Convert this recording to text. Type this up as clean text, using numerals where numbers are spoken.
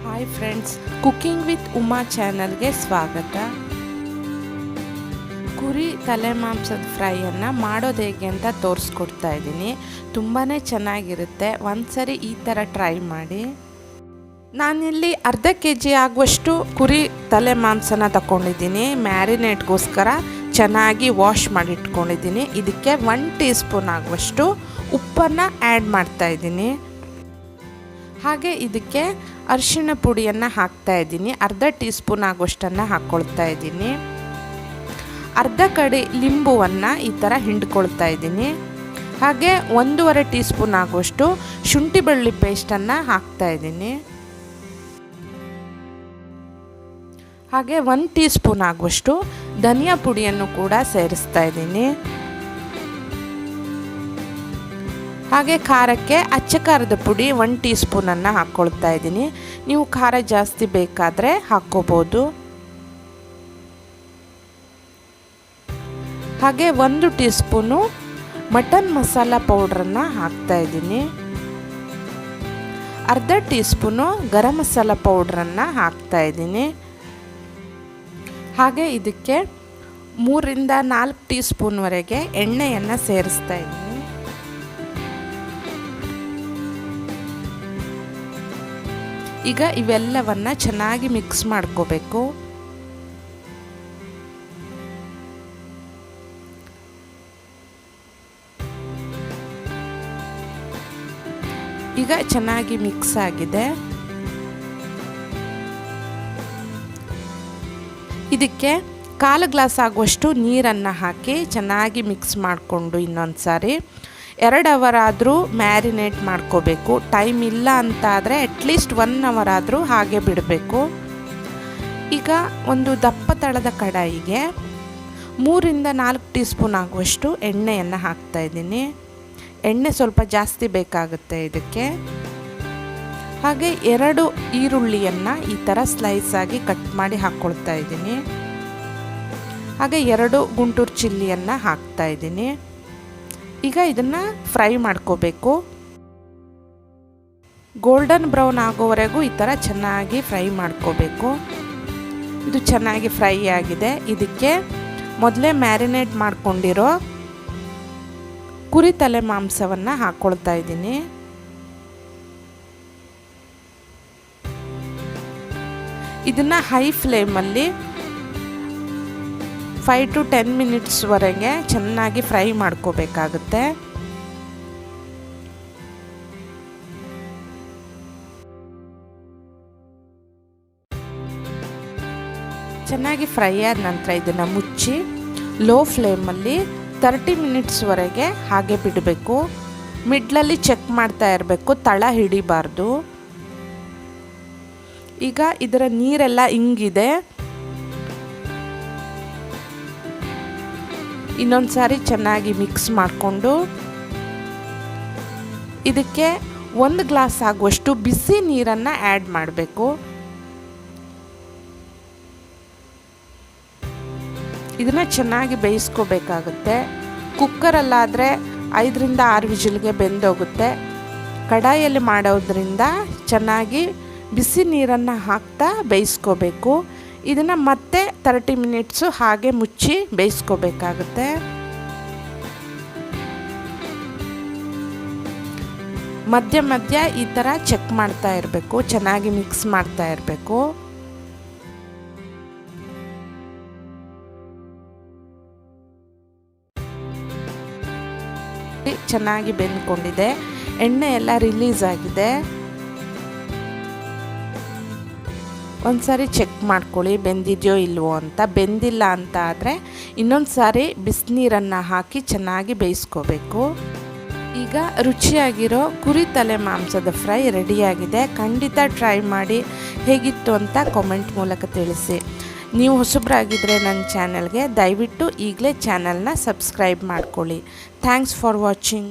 Hi friends, cooking with Uma ಚಾನಲ್ಗೆ ಸ್ವಾಗತ. ಕುರಿ ತಲೆ ಮಾಂಸದ ಫ್ರೈಯನ್ನು ಮಾಡೋದು ಹೇಗೆ ಅಂತ ತೋರಿಸ್ಕೊಡ್ತಾ ಇದ್ದೀನಿ. ತುಂಬಾ ಚೆನ್ನಾಗಿರುತ್ತೆ. ಒಂದ್ಸರಿ ಈ ಥರ ಟ್ರೈ ಮಾಡಿ. ನಾನಿಲ್ಲಿ ಅರ್ಧ kg ಆಗುವಷ್ಟು ಕುರಿ ತಲೆ ಮಾಂಸನ ತಗೊಂಡಿದ್ದೀನಿ. ಮ್ಯಾರಿನೇಟ್ಗೋಸ್ಕರ ಚೆನ್ನಾಗಿ ವಾಶ್ ಮಾಡಿ ಇಟ್ಕೊಂಡಿದ್ದೀನಿ. ಇದಕ್ಕೆ 1 ಟೀ ಸ್ಪೂನ್ ಆಗುವಷ್ಟು ಉಪ್ಪನ್ನು ಆ್ಯಡ್ ಮಾಡ್ತಾಯಿದ್ದೀನಿ. ಹಾಗೆ ಇದಕ್ಕೆ ಅರಿಶಿಣ ಪುಡಿಯನ್ನು ಹಾಕ್ತಾಯಿದ್ದೀನಿ. ಅರ್ಧ ಟೀ ಸ್ಪೂನ್ ಆಗುವಷ್ಟನ್ನು ಹಾಕ್ಕೊಳ್ತಾ ಇದ್ದೀನಿ. ಅರ್ಧ ಕಡೆ ಲಿಂಬುವನ್ನು ಈ ಥರ ಹಿಂಡ್ಕೊಳ್ತಾ ಇದ್ದೀನಿ. ಹಾಗೆ 1.5 ಟೀ ಸ್ಪೂನ್ ಆಗುವಷ್ಟು ಶುಂಠಿ ಬೆಳ್ಳುಳ್ಳಿ ಪೇಸ್ಟನ್ನು ಹಾಕ್ತಾಯಿದ್ದೀನಿ. ಹಾಗೆ 1 ಟೀ ಸ್ಪೂನ್ ಆಗುವಷ್ಟು ಧನಿಯಾ ಪುಡಿಯನ್ನು ಕೂಡ ಸೇರಿಸ್ತಾ ಇದ್ದೀನಿ. ಹಾಗೆ ಖಾರಕ್ಕೆ ಅಚ್ಚ ಖಾರದ ಪುಡಿ 1 ಟೀ ಸ್ಪೂನನ್ನು ಹಾಕ್ಕೊಳ್ತಾ ಇದ್ದೀನಿ. ನೀವು ಖಾರ ಜಾಸ್ತಿ ಬೇಕಾದರೆ ಹಾಕ್ಕೋಬೋದು. ಹಾಗೆ 1 ಟೀ ಸ್ಪೂನು ಮಟನ್ ಮಸಾಲ ಪೌಡ್ರನ್ನು ಹಾಕ್ತಾ ಇದ್ದೀನಿ. ಅರ್ಧ ಟೀ ಸ್ಪೂನು ಗರಂ ಮಸಾಲ ಪೌಡ್ರನ್ನು ಹಾಕ್ತಾ ಇದ್ದೀನಿ. ಹಾಗೆ ಇದಕ್ಕೆ 3 ರಿಂದ 4 ಟೀ ಸ್ಪೂನ್ವರೆಗೆ ಎಣ್ಣೆಯನ್ನು ಸೇರಿಸ್ತಾ ಇದ್ದೀನಿ. ಈಗ ಇವೆಲ್ಲವನ್ನು ಚೆನ್ನಾಗಿ ಮಿಕ್ಸ್ ಮಾಡ್ಕೋಬೇಕು. ಈಗ ಚೆನ್ನಾಗಿ ಮಿಕ್ಸ್ ಆಗಿದೆ. ಇದಕ್ಕೆ 1/4 ಗ್ಲಾಸ್ ಆಗುವಷ್ಟು ನೀರನ್ನು ಹಾಕಿ ಚೆನ್ನಾಗಿ ಮಿಕ್ಸ್ ಮಾಡಿಕೊಂಡು ಇನ್ನೊಂದು ಸಾರಿ 2 ಅವರ್ ಆದರೂ ಮ್ಯಾರಿನೇಟ್ ಮಾಡ್ಕೋಬೇಕು. ಟೈಮ್ ಇಲ್ಲ ಅಂತ ಆದರೆ ಅಟ್ಲೀಸ್ಟ್ 1 ಅವರ್ ಆದರೂ ಹಾಗೆ ಬಿಡಬೇಕು. ಈಗ ಒಂದು ದಪ್ಪ ತಳದ ಕಡಾಯಿಗೆ 3 ರಿಂದ 4 ಟೀ ಸ್ಪೂನ್ ಆಗುವಷ್ಟು ಎಣ್ಣೆಯನ್ನು ಹಾಕ್ತಾಯಿದ್ದೀನಿ. ಎಣ್ಣೆ ಸ್ವಲ್ಪ ಜಾಸ್ತಿ ಬೇಕಾಗುತ್ತೆ ಇದಕ್ಕೆ. ಹಾಗೆ 2 ಈರುಳ್ಳಿಯನ್ನು ಈ ಥರ ಸ್ಲೈಸ್ ಆಗಿ ಕಟ್ ಮಾಡಿ ಹಾಕ್ಕೊಳ್ತಾ ಇದ್ದೀನಿ. ಹಾಗೆ 2 ಗುಂಟೂರು ಚಿಲ್ಲಿಯನ್ನು ಹಾಕ್ತಾ ಇದ್ದೀನಿ. ಈಗ ಇದನ್ನು ಫ್ರೈ ಮಾಡ್ಕೋಬೇಕು. ಗೋಲ್ಡನ್ ಬ್ರೌನ್ ಆಗೋವರೆಗೂ ಈ ಥರ ಚೆನ್ನಾಗಿ ಫ್ರೈ ಮಾಡ್ಕೋಬೇಕು. ಇದು ಚೆನ್ನಾಗಿ ಫ್ರೈ ಆಗಿದೆ. ಇದಕ್ಕೆ ಮೊದಲೇ ಮ್ಯಾರಿನೇಟ್ ಮಾಡ್ಕೊಂಡಿರೋ ಕುರಿ ತಲೆ ಮಾಂಸವನ್ನು ಹಾಕ್ಕೊಳ್ತಾ ಇದ್ದೀನಿ. ಇದನ್ನು ಹೈ ಫ್ಲೇಮಲ್ಲಿ 5 to 10 ಮಿನಿಟ್ಸ್ವರೆಗೆ ಚೆನ್ನಾಗಿ ಫ್ರೈ ಮಾಡ್ಕೋಬೇಕಾಗುತ್ತೆ. ಚೆನ್ನಾಗಿ ಫ್ರೈ ಆದ ನಂತರ ಇದನ್ನು ಮುಚ್ಚಿ ಲೋ ಫ್ಲೇಮಲ್ಲಿ 30 ಮಿನಿಟ್ಸ್ವರೆಗೆ ಹಾಗೆ ಬಿಡಬೇಕು. ಮಿಡ್ಲಲ್ಲಿ ಚೆಕ್ ಮಾಡ್ತಾ ಇರಬೇಕು, ತಳ ಹಿಡಿಬಾರ್ದು. ಈಗ ಇದರ ನೀರೆಲ್ಲ ಇಂಗಿದೆ. ಇನ್ನೊಂದು ಸಾರಿ ಚೆನ್ನಾಗಿ ಮಿಕ್ಸ್ ಮಾಡಿಕೊಂಡು ಇದಕ್ಕೆ 1 ಗ್ಲಾಸ್ ಆಗುವಷ್ಟು ಬಿಸಿ ನೀರನ್ನು ಆ್ಯಡ್ ಮಾಡಬೇಕು. ಇದನ್ನು ಚೆನ್ನಾಗಿ ಬೇಯಿಸ್ಕೋಬೇಕಾಗುತ್ತೆ. ಕುಕ್ಕರಲ್ಲಾದರೆ 5 ರಿಂದ 6 ವಿಜಿಲ್ಗೆ ಬೆಂದೋಗುತ್ತೆ. ಕಡಾಯಿಯಲ್ಲಿ ಮಾಡೋದ್ರಿಂದ ಚೆನ್ನಾಗಿ ಬಿಸಿ ನೀರನ್ನು ಹಾಕ್ತಾ ಬೇಯಿಸ್ಕೋಬೇಕು. ಇದನ್ನು ಮತ್ತೆ 30 ಮಿನಿಟ್ಸು ಹಾಗೆ ಮುಚ್ಚಿ ಬೇಯಿಸ್ಕೋಬೇಕಾಗುತ್ತೆ. ಮಧ್ಯ ಮಧ್ಯ ಈ ಥರ ಚೆಕ್ ಮಾಡ್ತಾ ಇರಬೇಕು, ಚೆನ್ನಾಗಿ ಮಿಕ್ಸ್ ಮಾಡ್ತಾ ಇರಬೇಕು. ಚೆನ್ನಾಗಿ ಬೆಂದ್ಕೊಂಡಿದೆ. ಎಣ್ಣೆ ಎಲ್ಲ ರಿಲೀಸ್ ಆಗಿದೆ. ಒಂದ್ಸಾರಿ ಚೆಕ್ ಮಾಡ್ಕೊಳ್ಳಿ ಬೆಂದಿದೆಯೋ ಇಲ್ವೋ ಅಂತ. ಬೆಂದಿಲ್ಲ ಅಂತ ಆದರೆ ಇನ್ನೊಂದು ಸಾರಿ ಬಿಸಿನೀರನ್ನು ಹಾಕಿ ಚೆನ್ನಾಗಿ ಬೇಯಿಸ್ಕೋಬೇಕು. ಈಗ ರುಚಿಯಾಗಿರೋ ಕುರಿ ತಲೆ ಮಾಂಸದ ಫ್ರೈ ರೆಡಿಯಾಗಿದೆ. ಖಂಡಿತ ಟ್ರೈ ಮಾಡಿ ಹೇಗಿತ್ತು ಅಂತ ಕಾಮೆಂಟ್ ಮೂಲಕ ತಿಳಿಸಿ. ನೀವು ಹೊಸಬರಾಗಿದ್ದರೆ ನನ್ನ ಚಾನಲ್ಗೆ ದಯವಿಟ್ಟು ಈಗಲೇ ಚಾನಲ್ನ ಸಬ್ಸ್ಕ್ರೈಬ್ ಮಾಡ್ಕೊಳ್ಳಿ. Thanks for watching.